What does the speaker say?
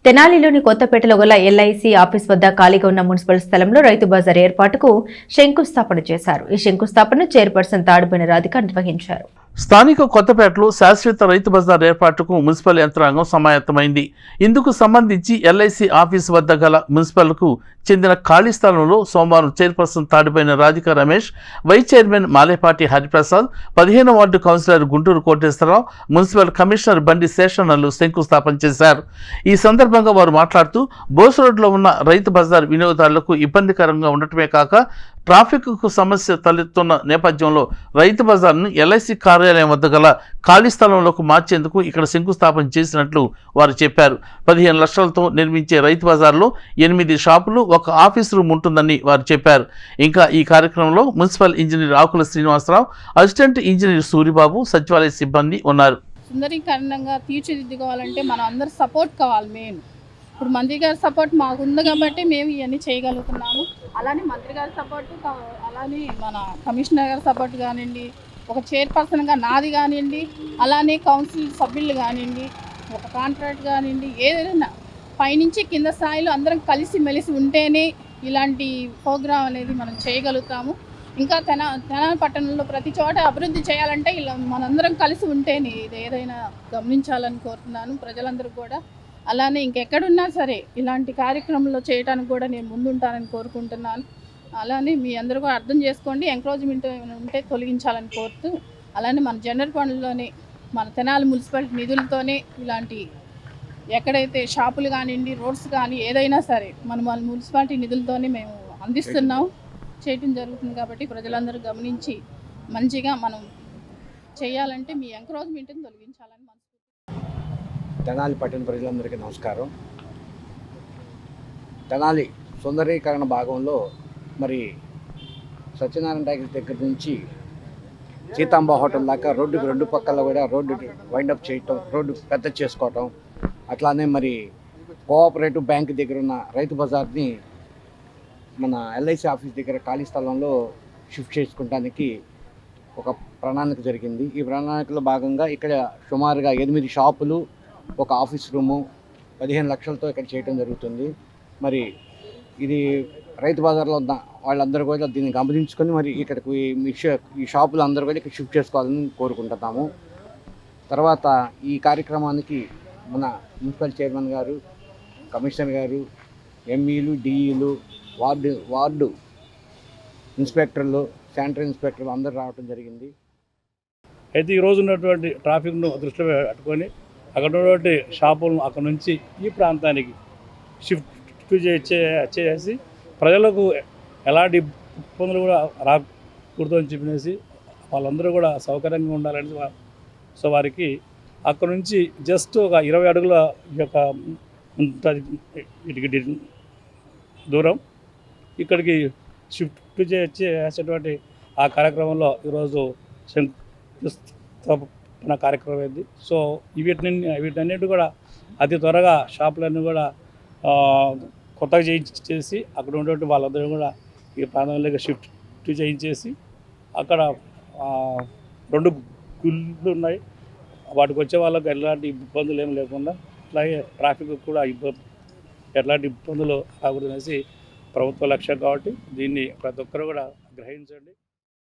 తెనాలిలోని కొత్తపేటలో గల LIC office వద్ద ఖాళీగా ఉన్న మున్సిపల్ స్థలంలో రైతు బజార్ ఏర్పాటుకు శంకుస్థాపన చేశారు. ఈ శంకుస్థాపన చైర్పర్సన్ తాడుబోయిన రాధిక నిర్వహించారు. స్థానిక కొత్తపేటలో శాశ్వత రైతు బజార్ ఏర్పాటుకు మున్సిపల్ యంత్రాంగం సమాయత్తమైంది. ఇందుకు సంబంధించి ఎల్ఐసి ఆఫీస్ వద్ద గల మున్సిపల్కు చెందిన ఖాళీ స్థలంలో సోమవారం చైర్పర్సన్ తాడిపోయిన రాధిక రమేష్, వైస్ చైర్మన్ మాలేపాటి హరిప్రసాద్, 15వ ward councillor Guntur Koteswararao, municipal commissioner Bandi శేషన్నలు శంకుస్థాపన చేశారు. ఈ సందర్భంగా వారు మాట్లాడుతూ బోస్ రోడ్లో ఉన్న రైతు బజార్ వినియోగదారులకు ఇబ్బందికరంగా ఉండటమే కాక ట్రాఫిక్కు సమస్య తలెత్తున్న నేపథ్యంలో రైతు బజార్ను ఎల్ఐసి కార్యాలయం వద్ద గల ఖాళీ స్థలంలోకి మార్చేందుకు ఇక్కడ శంకుస్థాపన చేసినట్లు వారు చెప్పారు. 15 లక్షలతో నిర్మించే రైతు బజార్లో 8 షాపులు, ఒక ఆఫీస్ రూమ్ ఉంటుందని వారు చెప్పారు. ఇంకా ఈ కార్యక్రమంలో మున్సిపల్ ఇంజనీర్ ఆకుల శ్రీనివాసరావు, అసిస్టెంట్ ఇంజనీర్ సూరిబాబు, సచివాలయ సిబ్బంది ఉన్నారు. సుందరీకరణంగా తీర్చిదిద్దుకోవాలంటే మనం అందరు సపోర్ట్ కావాలి. మెయిన్ ఇప్పుడు మంత్రి గారి సపోర్ట్ మాకు ఉంది కాబట్టి మేము ఇవన్నీ చేయగలుగుతున్నాము. అలానే మంత్రి గారి సపోర్ట్, అలానే మన కమిషనర్ గారి సపోర్ట్ కానివ్వండి, ఒక చైర్పర్సన్గా నాది కానివ్వండి, అలానే కౌన్సిల్ సభ్యులు కానివ్వండి, ఒక కాంట్రాక్ట్ కానివ్వండి, ఏదైనా పైనుంచి కింద స్థాయిలో అందరం కలిసి మెలిసి ఉంటేనే ఇలాంటి ప్రోగ్రాం అనేది మనం చేయగలుగుతాము. ఇంకా తెనాలి పట్టణంలో ప్రతి చోట అభివృద్ధి చేయాలంటే ఇలా మనందరం కలిసి ఉంటేనే ఇది ఏదైనా గమనించాలని కోరుతున్నాను ప్రజలందరూ కూడా. అలానే ఇంకెక్కడున్నా సరే ఇలాంటి కార్యక్రమంలో చేయడానికి కూడా నేను ముందుంటానని కోరుకుంటున్నాను. అలానే మీ అందరూ కూడా అర్థం చేసుకోండి, ఎంకరేజ్మెంట్ ఉంటే తొలగించాలని కోరుతూ, అలానే మన జనరల్ ఫండ్లోనే మన తెనాలి మున్సిపాలిటీ నిధులతోనే ఇలాంటి ఎక్కడైతే షాపులు కానివ్వండి, రోడ్స్ కానీ ఏదైనా సరే మన మున్సిపాలిటీ నిధులతోనే మేము అందిస్తున్నాం, చేయటం జరుగుతుంది. కాబట్టి ప్రజలందరూ గమనించి మంచిగా మనం చేయాలంటే మీ ఎంకరేజ్మెంట్ని తొలగించాలని తెనాలి పట్టణ ప్రజలందరికీ నమస్కారం. తెనాలి సుందరీకరణ భాగంలో మరి సత్యనారాయణ టాకీస్ దగ్గర నుంచి సీతాంబ హోటల్ దాకా రోడ్డుకి 2 పక్కల కూడా రోడ్డు వైండప్ చేయటం, రోడ్డు పెద్ద చేసుకోవటం, అట్లానే మరి కోఆపరేటివ్ బ్యాంక్ దగ్గర ఉన్న రైతు బజార్ని మన ఎల్ఐసి ఆఫీస్ దగ్గర ఖాళీ స్థలంలో షిఫ్ట్ చేసుకోవడానికి ఒక ప్రణాళిక జరిగింది. ఈ ప్రణాళికలో భాగంగా ఇక్కడ సుమారుగా 8 షాపులు, ఒక ఆఫీస్ రూము, 15 లక్షలతో ఇక్కడ చేయడం జరుగుతుంది. మరి ఇది రైతు బజార్లో ఉన్న వాళ్ళందరూ కూడా దీన్ని గమనించుకొని మరి ఇక్కడికి ఈ షాపులు అందరూ కూడా ఇక్కడ షిఫ్ట్ చేసుకోవాలని కోరుకుంటున్నాము. తర్వాత ఈ కార్యక్రమానికి మన మున్సిపల్ చైర్మన్ గారు, కమిషనర్ గారు, ఎంఈలు, డిఈలు, వార్డు ఇన్స్పెక్టర్లు, శానిటరీ ఇన్స్పెక్టర్లు అందరూ రావడం జరిగింది. అయితే ఈరోజు ఉన్నటువంటి ట్రాఫిక్ను దృష్టిలో పెట్టుకొని అక్కడ ఉన్నటువంటి షాపులను అక్కడ నుంచి ఈ ప్రాంతానికి షిఫ్ట్ చేసి ప్రజలకు ఎలాంటి ఇబ్బందులు కూడా రాకూడదని చెప్పేసి వాళ్ళందరూ కూడా సౌకర్యంగా ఉండాలని సో వారికి అక్కడ నుంచి జస్ట్ ఒక 20 అడుగుల యొక్క ఇటుకి దూరం ఇక్కడికి షిఫ్ట్ చేసేటువంటి ఆ కార్యక్రమంలో ఈరోజు శంకుస్థాపన కార్యక్రమం అయింది. సో వీటన్నిటి కూడా అతి త్వరగా షాపులన్నీ కూడా కొత్తగా చేయించేసి అక్కడ ఉన్నటువంటి వాళ్ళందరూ కూడా ఈ ప్రాంతంలోకి షిఫ్ట్ చేయించేసి అక్కడ 2 గుళ్ళు ఉన్నాయి, వాటికి వచ్చే వాళ్ళకి ఎలాంటి ఇబ్బందులు ఏమి లేకుండా, అలాగే ట్రాఫిక్ కూడా ఎలాంటి ఇబ్బందులు రాకూడదనేసి ప్రభుత్వ లక్ష్యం. కాబట్టి దీన్ని ప్రతి ఒక్కరు కూడా గ్రహించండి.